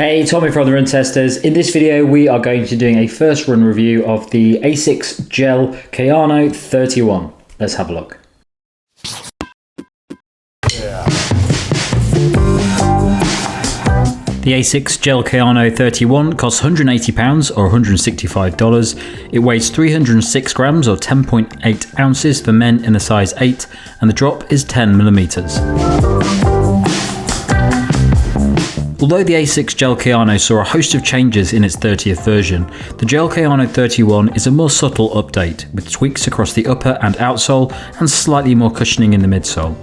Hey, Tommy from the Run Testers. In this video, we are going to be doing a first run review of the Asics Gel-Kayano 31. Let's have a look. The Asics Gel-Kayano 31 costs £180 or $165. It weighs 306 grams or 10.8 ounces for men in a size 8, and the drop is 10mm. Although the Asics Gel-Kayano saw a host of changes in its 30th version, the Gel-Kayano 31 is a more subtle update, with tweaks across the upper and outsole and slightly more cushioning in the midsole.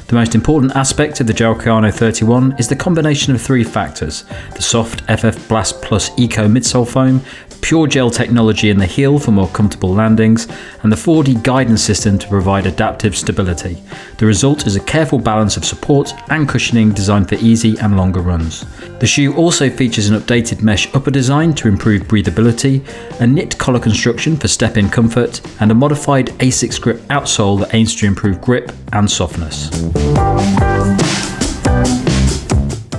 The most important aspect of the Gel-Kayano 31 is the combination of three factors: the soft FF Blast Plus Eco midsole foam, PureGel technology in the heel for more comfortable landings, and the 4D guidance system to provide adaptive stability. The result is a careful balance of support and cushioning designed for easy and longer runs. The shoe also features an updated mesh upper design to improve breathability, a knit collar construction for step-in comfort, and a modified Asics grip outsole that aims to improve grip and softness.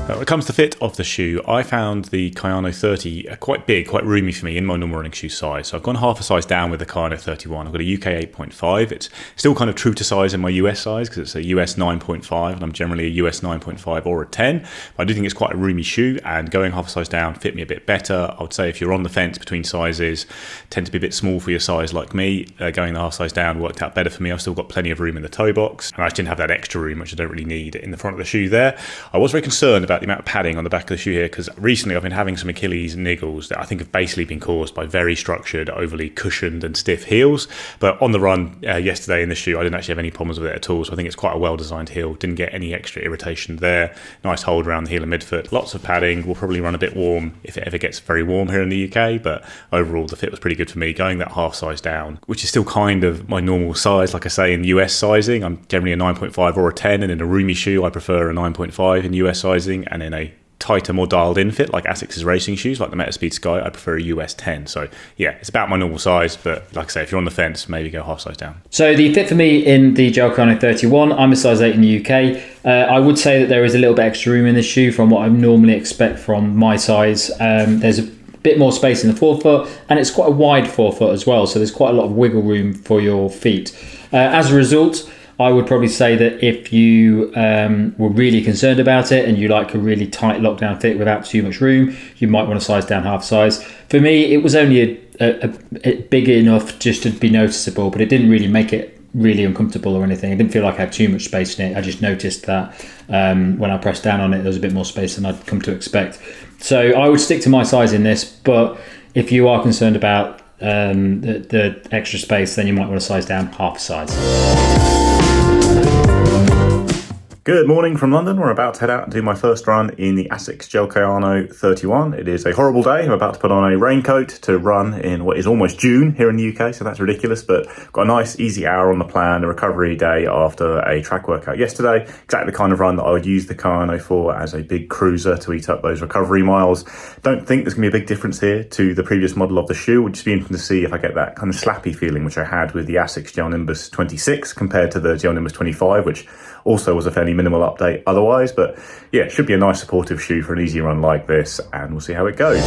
When it comes to fit of the shoe, I found the Kayano 30 quite big, quite roomy for me in my normal running shoe size. So I've gone half a size down with the Kayano 31. I've got a UK 8.5. It's still kind of true to size in my US size because it's a US 9.5 and I'm generally a US 9.5 or a 10. But I do think it's quite a roomy shoe, and going half a size down fit me a bit better. I would say if you're on the fence between sizes, tend to be a bit small for your size like me, going the half size down worked out better for me. I've still got plenty of room in the toe box, and I just didn't have that extra room, which I don't really need in the front of the shoe there. I was very concerned about the amount of padding on the back of the shoe here, because recently I've been having some Achilles niggles that I think have basically been caused by very structured, overly cushioned and stiff heels. But on the run yesterday in the shoe, I didn't actually have any problems with it at all. So I think it's quite a well-designed heel. Didn't get any extra irritation there. Nice hold around the heel and midfoot. Lots of padding. Will probably run a bit warm if it ever gets very warm here in the UK. But overall, the fit was pretty good for me. Going that half size down, which is still kind of my normal size, like I say, in US sizing. I'm generally a 9.5 or a 10, and in a roomy shoe, I prefer a 9.5 in US sizing, and in a tighter, more dialed in fit like Asics' racing shoes like the Metaspeed Sky, I prefer a US 10. So yeah, it's about my normal size, but like I say, if you're on the fence, maybe go half size down. So the fit for me in the Gel-Kayano 31, I'm a size 8 in the UK. I would say that there is a little bit extra room in this shoe from what I normally expect from my size. There's a bit more space in the forefoot, and it's quite a wide forefoot as well, so there's quite a lot of wiggle room for your feet. As a result, I would probably say that if you were really concerned about it and you like a really tight lockdown fit without too much room, you might want to size down half size. For me, it was only a big enough just to be noticeable, but it didn't really make it really uncomfortable or anything. I didn't feel like I had too much space in it. I just noticed that when I pressed down on it, there was a bit more space than I'd come to expect. So I would stick to my size in this, but if you are concerned about the extra space, then you might want to size down half a size. Good morning from London. We're about to head out and do my first run in the Asics Gel-Kayano 31. It is a horrible day. I'm about to put on a raincoat to run in what is almost June here in the UK, so that's ridiculous, but got a nice easy hour on the plan, a recovery day after a track workout yesterday. Exactly the kind of run that I would use the Kayano for as a big cruiser to eat up those recovery miles. Don't think there's going to be a big difference here to the previous model of the shoe. Would just be interesting to see if I get that kind of slappy feeling which I had with the Asics Gel Nimbus 26 compared to the Gel Nimbus 25, which also was a fairly minimal update otherwise. But yeah, it should be a nice supportive shoe for an easy run like this, and we'll see how it goes.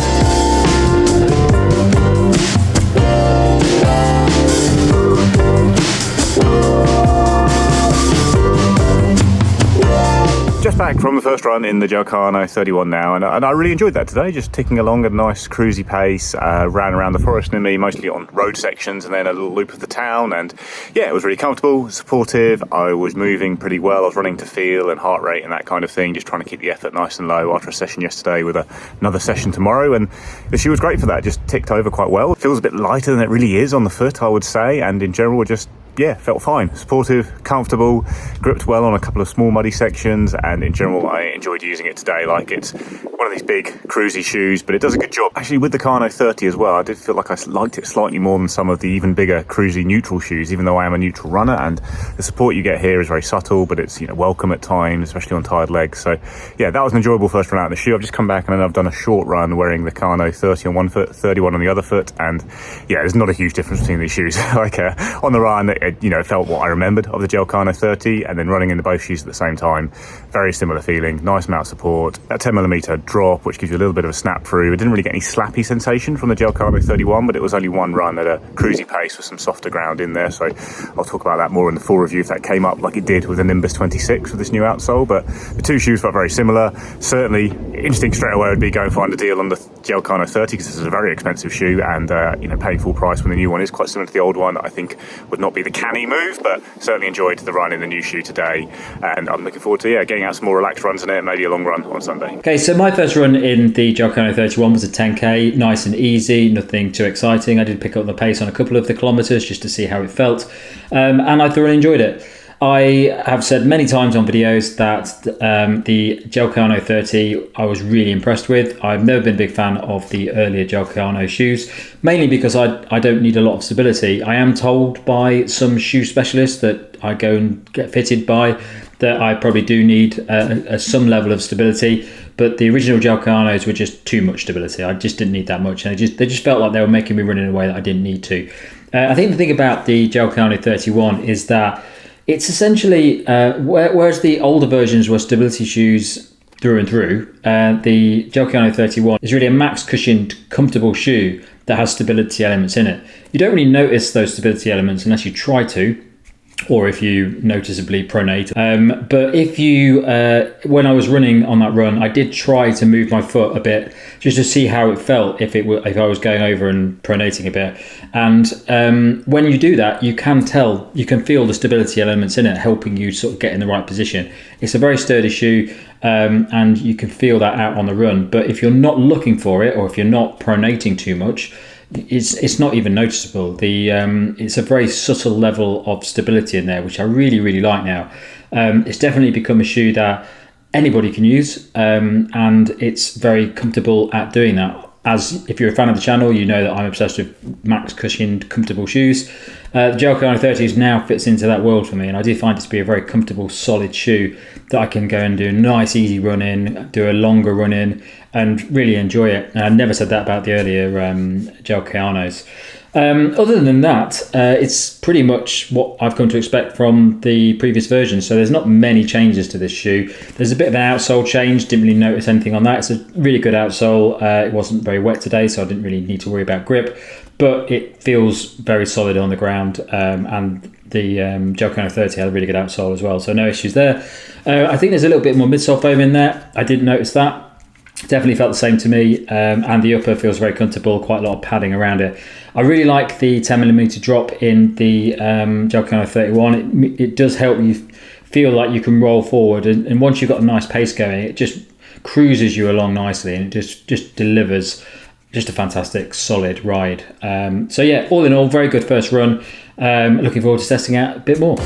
Just back from the first run in the Gel-Kayano 31 now, and I really enjoyed that today, just ticking along at a nice cruisy pace. Ran around the forest near me, mostly on road sections and then a little loop of the town, and yeah, it was really comfortable, supportive. I was moving pretty well. I was running to feel and heart rate and that kind of thing, just trying to keep the effort nice and low after a session yesterday with another session tomorrow, and the shoe was great for that. Just ticked over quite well. It feels a bit lighter than it really is on the foot, I would say, and in general just yeah, felt fine, supportive, comfortable, gripped well on a couple of small muddy sections, and in general I enjoyed using it today. Like, it's one of these big cruisy shoes, but it does a good job. Actually, with the Kayano 30 as well, I did feel like I liked it slightly more than some of the even bigger cruisy neutral shoes, even though I am a neutral runner, and the support you get here is very subtle, but it's, you know, welcome at times, especially on tired legs. So yeah, that was an enjoyable first run out of the shoe. I've just come back and then I've done a short run wearing the Kayano 30 on one foot, 31 on the other foot, and yeah, there's not a huge difference between these shoes. Like on the run, it felt what I remembered of the Gel-Kayano 30, and then running into both shoes at the same time, very similar feeling, nice amount of support, that 10mm drop, which gives you a little bit of a snap through. I didn't really get any slappy sensation from the Gel-Kayano 31, but it was only one run at a cruisy pace with some softer ground in there, so I'll talk about that more in the full review if that came up like it did with the Nimbus 26 with this new outsole. But the two shoes felt very similar. Certainly, instinct straight away would be go and find a deal on the Gel-Kayano 30, because this is a very expensive shoe, and paying full price when the new one is quite similar to the old one, I think would not be the canny move, but certainly enjoyed the run in the new shoe today, and I'm looking forward to getting out some more relaxed runs in it, and maybe a long run on Sunday. Okay, so my first run in the Gel-Kayano 31 was a 10k, nice and easy, nothing too exciting. I did pick up the pace on a couple of the kilometers just to see how it felt, and I thoroughly enjoyed it. I have said many times on videos that the Gel-Kayano 30 I was really impressed with. I've never been a big fan of the earlier Gel-Kayano shoes, mainly because I don't need a lot of stability. I am told by some shoe specialists that I go and get fitted by that I probably do need some level of stability, but the original Gel-Kayanos were just too much stability. I just didn't need that much, and they just felt like they were making me run in a way that I didn't need to. I think the thing about the Gel-Kayano 31 is that it's essentially, whereas the older versions were stability shoes through and through, the Gel-Kayano 31 is really a max cushioned, comfortable shoe that has stability elements in it. You don't really notice those stability elements unless you try to, or if you noticeably pronate. But if you, when I was running on that run, I did try to move my foot a bit just to see how it felt if I was going over and pronating a bit. And when you do that, you can feel the stability elements in it helping you sort of get in the right position. It's a very sturdy shoe, and you can feel that out on the run. But if you're not looking for it, or if you're not pronating too much, it's not even noticeable. It's a very subtle level of stability in there, which I really, really like now. It's definitely become a shoe that anybody can use, and it's very comfortable at doing that. As if you're a fan of the channel, you know that I'm obsessed with max cushioned, comfortable shoes. The Gel-Kayano 30 now fits into that world for me, and I do find it to be a very comfortable, solid shoe that I can go and do a nice, easy run in, do a longer run in, and really enjoy it. And I never said that about the earlier Gel-Kayanos. Other than that, it's pretty much what I've come to expect from the previous version. So there's not many changes to this shoe. There's a bit of an outsole change. Didn't really notice anything on that. It's a really good outsole. It wasn't very wet today, so I didn't really need to worry about grip. But it feels very solid on the ground. And the Gel-Kayano 30 had a really good outsole as well. So no issues there. I think there's a little bit more midsole foam in there. I did notice that. Definitely felt the same to me, and the upper feels very comfortable, quite a lot of padding around it. I really like the 10mm drop in the Gel-Kayano 31. It does help you feel like you can roll forward, and once you've got a nice pace going, it just cruises you along nicely, and it just delivers just a fantastic solid ride. So yeah, all in all, very good first run. Looking forward to testing out a bit more.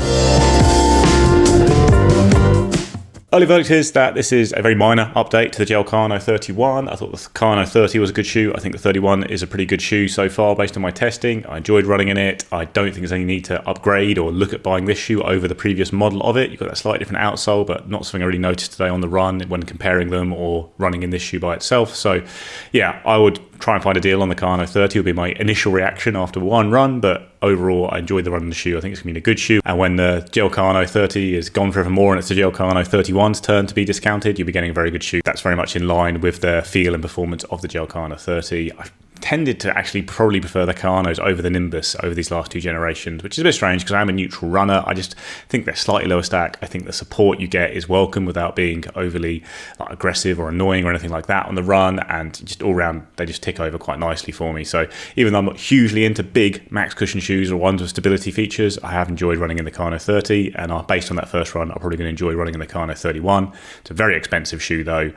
Early verdict is that this is a very minor update to the Gel-Kayano 31. I thought the Kayano 30 was a good shoe. I think the 31 is a pretty good shoe so far based on my testing. I enjoyed running in it. I don't think there's any need to upgrade or look at buying this shoe over the previous model of it. You've got that slightly different outsole, but not something I really noticed today on the run when comparing them or running in this shoe by itself. So yeah, I would try and find a deal on the Kayano 30 would be my initial reaction after one run, but overall I enjoyed the run of the shoe. I think it's going to be a good shoe, and when the Gel-Kayano 30 is gone forevermore and it's the Gel-Kayano 31's turn to be discounted, you'll be getting a very good shoe. That's very much in line with the feel and performance of the Gel-Kayano 30. I've tended to actually probably prefer the Kayanos over the Nimbus over these last two generations, which is a bit strange because I'm a neutral runner. I just think they're slightly lower stack. I think the support you get is welcome without being overly aggressive or annoying or anything like that on the run, and just all round they just tick over quite nicely for me. So even though I'm not hugely into big max cushion shoes or ones with stability features, I have enjoyed running in the Kayano 30, and based on that first run, I'm probably going to enjoy running in the Kayano 31. It's a very expensive shoe though.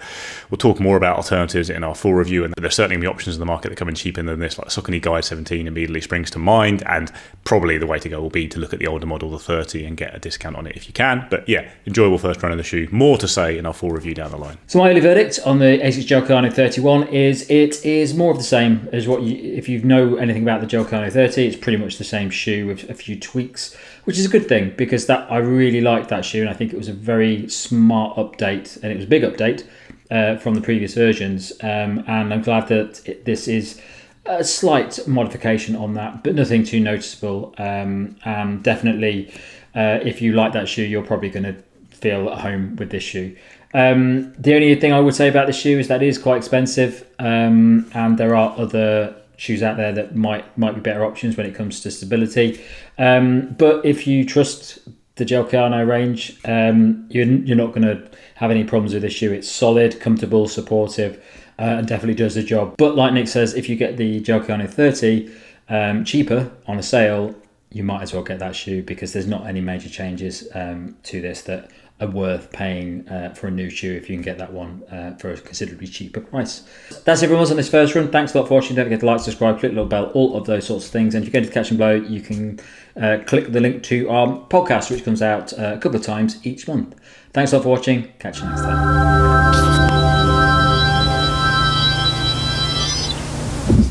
We'll talk more about alternatives in our full review, and there's certainly going to be options in the market that come in cheaper than this, like Saucony Guide 17 immediately springs to mind, and probably the way to go will be to look at the older model, the 30, and get a discount on it if you can. But yeah, enjoyable first run of the shoe. More to say in our full review down the line. So my early verdict on the Asics Gel-Kayano 31 is it is more of the same as what if you know anything about the Gel-Kayano 30, it's pretty much the same shoe with a few tweaks, which is a good thing because I really liked that shoe, and I think it was a very smart update, and it was a big update from the previous versions, and I'm glad that this is a slight modification on that, but nothing too noticeable. And definitely, if you like that shoe, you're probably going to feel at home with this shoe. The only thing I would say about the shoe is that it is quite expensive, and there are other shoes out there that might be better options when it comes to stability. But if you trust the Gel-Kayano range, you're not going to have any problems with this shoe. It's solid, comfortable, supportive, and definitely does the job. But like Nick says, if you get the Gel-Kayano 30 cheaper on a sale, you might as well get that shoe, because there's not any major changes to this that are worth paying for a new shoe if you can get that one for a considerably cheaper price. That's everyone's on this first run. Thanks a lot for watching. Don't forget to like, subscribe, click the little bell, all of those sorts of things. And if you're going to Catch and Blow, you can click the link to our podcast, which comes out a couple of times each month. Thanks a lot for watching. Catch you next time.